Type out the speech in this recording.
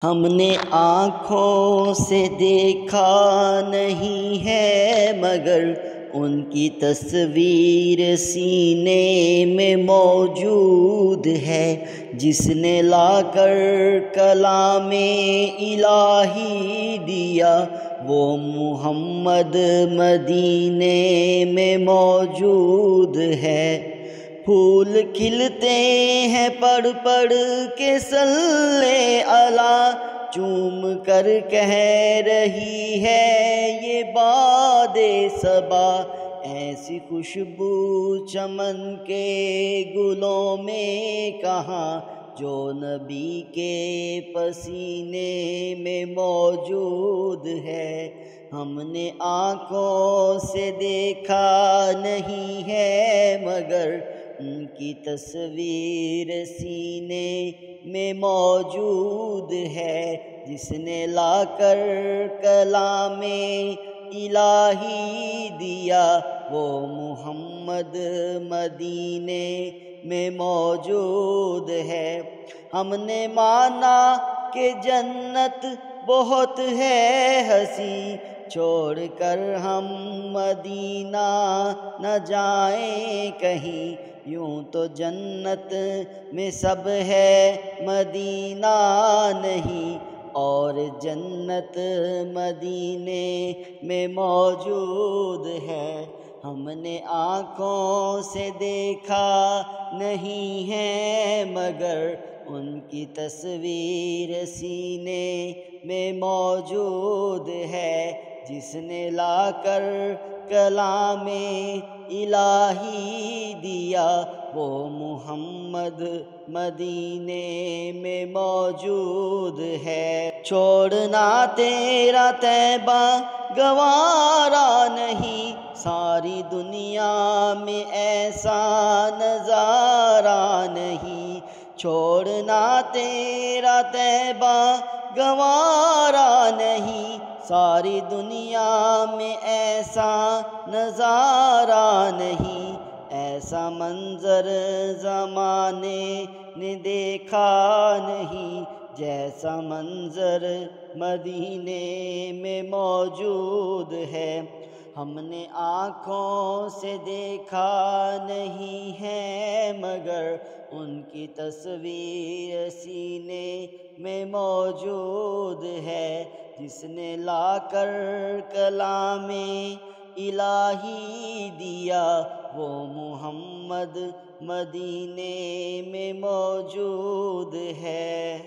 ہم نے آنکھوں سے دیکھا نہیں ہے مگر ان کی تصویر سینے میں موجود ہے، جس نے لا کر کلام الہی دیا وہ محمد مدینے میں موجود ہے۔ پھول کھلتے ہیں پڑھ پڑھ کے صلی علی، چوم کر کہہ رہی ہے یہ باد صبا، ایسی خوشبو چمن کے گلوں میں کہاں جو نبی کے پسینے میں موجود ہے۔ ہم نے آنکھوں سے دیکھا نہیں ہے مگر ان کی تصویر سینے میں موجود ہے، جس نے لا کر کلام الہی دیا وہ محمد مدینے میں موجود ہے۔ ہم نے مانا کہ جنت بہت ہے ہنسی، چھوڑ کر ہم مدینہ نہ جائیں کہیں، یوں تو جنت میں سب ہے مدینہ نہیں، اور جنت مدینے میں موجود ہے۔ ہم نے آنکھوں سے دیکھا نہیں ہے مگر ان کی تصویر سینے میں موجود ہے، جس نے لا کر کلام الہی دیا وہ محمد مدینے میں موجود ہے۔ چھوڑنا تیرا طیبہ گوارا نہیں، ساری دنیا میں ایسا نظارہ نہیں، چھوڑنا تیرا طیبہ گوارا نہیں، ساری دنیا میں ایسا نظارہ نہیں، ایسا منظر زمانے نے دیکھا نہیں، جیسا منظر مدینے میں موجود ہے۔ ہم نے آنکھوں سے دیکھا نہیں ہے مگر ان کی تصویر سینے میں موجود ہے، جس نے لا کر کلام الہی دیا وہ محمد مدینے میں موجود ہے۔